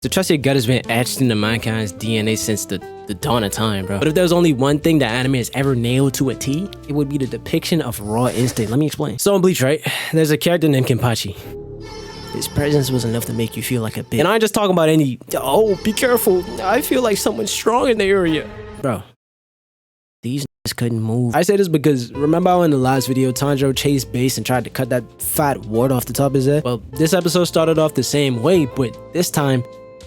To trust your gut has been etched into mankind's DNA since the dawn of time, bro. But if there's only one thing that anime has ever nailed to a T, it would be the depiction of raw instinct. Let me explain. So in Bleach, right, there's a character named Kenpachi. His presence was enough to make you feel like a bitch. And I ain't just talking about any, oh, be careful, I feel like someone's strong in the area. Bro, these niggas couldn't move. I say this because remember how in the last video, Tanjiro chased Base and tried to cut that fat wart off the top of his head? Well, this episode started off the same way, but this time,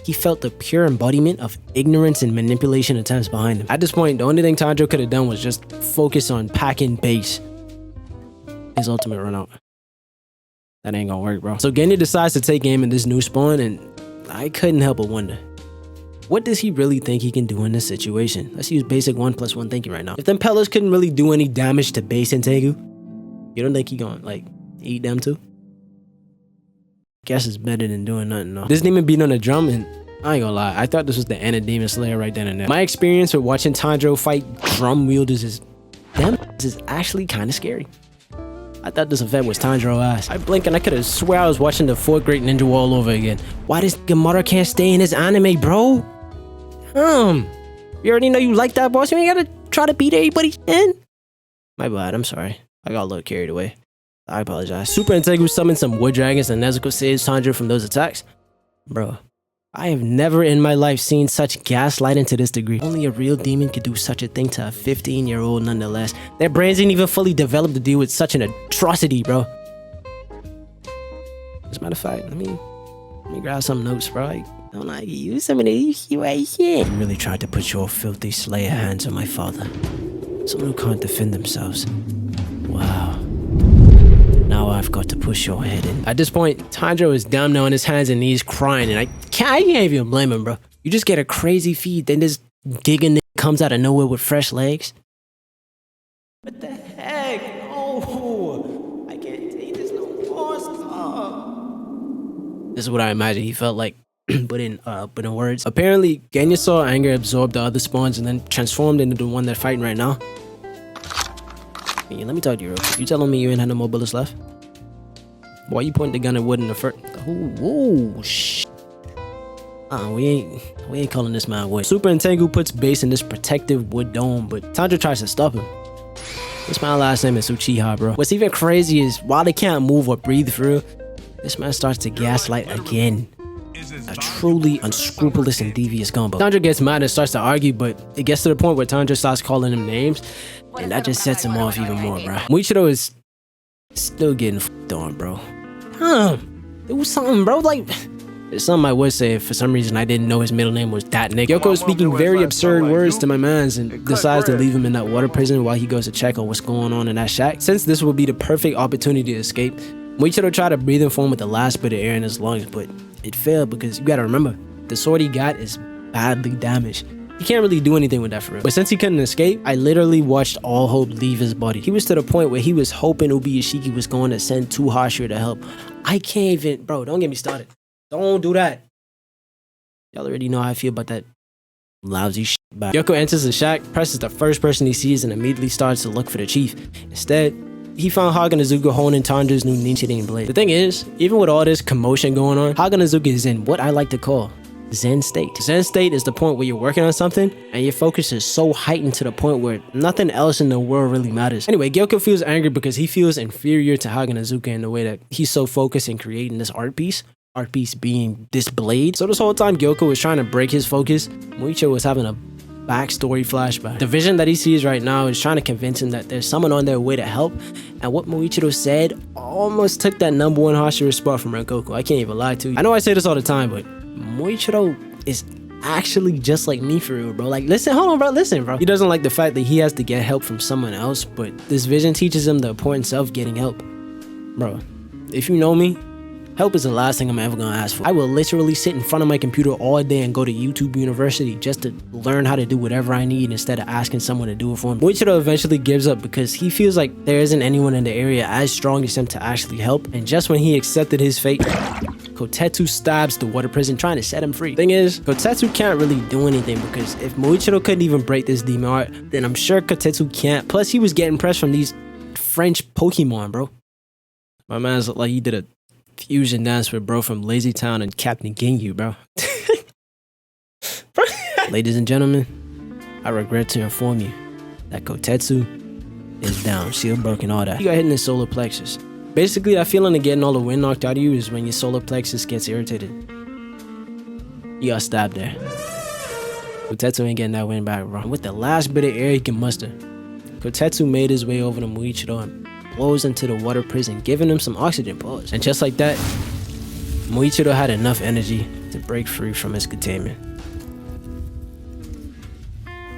he felt the pure embodiment of ignorance and manipulation attempts behind him. At this point, the only thing Tanjiro could have done was just focus on packing Base. His ultimate run out. That ain't gonna work, bro. So Genya decides to take aim in this new spawn, and I couldn't help but wonder, what does he really think he can do in this situation? Let's use basic 1+1 thinking right now. If them pellets couldn't really do any damage to Base and Hantengu, you don't think he gonna, like, eat them too? Guess it's better than doing nothing, though. This demon beat on the drum, and I ain't gonna lie, I thought this was the end of Demon Slayer right then and there. My experience with watching Tanjiro fight drum wielders is actually kind of scary. I thought this event was Tanjiro ass. I blinked and I could have swear I was watching the 4th Great Ninja War all over again. Why this Gamara can't stay in his anime, bro? You already know you like that, boss. You ain't gotta try to beat everybody in. My bad, I'm sorry. I got a little carried away. I apologize. Super Hantengu summoned some wood dragons and Nezuko saves Tanjiro from those attacks. Bro, I have never in my life seen such gaslighting to this degree. Only a real demon could do such a thing to a 15-year-old nonetheless. Their brains ain't even fully developed to deal with such an atrocity, bro. As a matter of fact, let me grab some notes, bro. I don't like you. Some of these right here. You really tried to put your filthy slayer hands on my father. Someone who can't defend themselves. Wow. Now I've got to push your head in. At this point, Tanjiro is down there on his hands and knees crying, and I can't even blame him, bro. You just get a crazy feed, then this giga comes out of nowhere with fresh legs. What the heck? Oh, I can't take this no more. Stop. This is what I imagine he felt like, but in words. Apparently, Genya saw anger absorb the other spawns and then transformed into the one they're fighting right now. Let me talk to you real quick. You telling me you ain't had no more bullets left? Why you pointing the gun at wood in the first? Oh, shh. We ain't calling this man wood. Super Hantengu puts Base in this protective wood dome, but Tanjiro tries to stop him. This man's last name is Uchiha, bro. What's even crazy is while they can't move or breathe through, this man starts to gaslight again. A truly unscrupulous and devious combo. Tanjiro gets mad and starts to argue, but it gets to the point where Tanjiro starts calling him names, and that just sets him off even more, bro. Muichiro is still getting f***ed on, bro. There was something, bro, like, there's something I would say if for some reason I didn't know his middle name was that nigga. Gyokko is speaking very absurd words to my mans and decides to leave him in that water prison while he goes to check on what's going on in that shack. Since this will be the perfect opportunity to escape, Muichiro tried to breathe in for him with the last bit of air in his lungs, but it failed because you gotta remember, the sword he got is badly damaged. He can't really do anything with that for real. But since he couldn't escape, I literally watched all hope leave his body. He was to the point where he was hoping Ubuyashiki was going to send 2 Hashira to help. I can't even, bro, don't get me started. Don't do that. Y'all already know how I feel about that lousy shit back. Gyokko enters the shack, presses the first person he sees, and immediately starts to look for the chief. Instead, he found Haganazuka holding Tanjiro's new ninja blade. The thing is, even with all this commotion going on, Haganazuka is in what I like to call Zen state. Zen state is the point where you're working on something and your focus is so heightened to the point where nothing else in the world really matters. Anyway, Gyokko feels angry because he feels inferior to Haganazuka in the way that he's so focused in creating this art piece being this blade. So this whole time Gyokko was trying to break his focus, Muichiro was having a backstory flashback. The vision that he sees right now is trying to convince him that there's someone on their way to help, and what Muichiro said almost took that #1 Hashira spot from Rengoku. I can't even lie to you. I know I say this all the time, but Muichiro is actually just like me for real, bro. Like, listen, hold on, bro, listen, bro. He doesn't like the fact that he has to get help from someone else, but this vision teaches him the importance of getting help. Bro, if you know me, help is the last thing I'm ever gonna ask for. I will literally sit in front of my computer all day and go to YouTube University just to learn how to do whatever I need instead of asking someone to do it for me. Muichiro eventually gives up because he feels like there isn't anyone in the area as strong as him to actually help, and just when he accepted his fate, Kotetsu stabs the water prison trying to set him free. Thing is, Kotetsu can't really do anything because if Muichiro couldn't even break this demon art, then I'm sure Kotetsu can't. Plus, he was getting pressed from these French Pokemon, bro. My man's like he did a fusion dance with bro from Lazy Town and Captain Ginyu, bro. Ladies and gentlemen, I regret to inform you that Kotetsu is down, shield broken, all that. You got hitting his solar plexus. Basically, that feeling of getting all the wind knocked out of you is when your solar plexus gets irritated. You got stabbed there. Kotetsu ain't getting that wind back, bro. With the last bit of air he can muster, Kotetsu made his way over to Muichiro and blows into the water prison, giving him some oxygen. Pause. And just like that, Muichiro had enough energy to break free from his containment.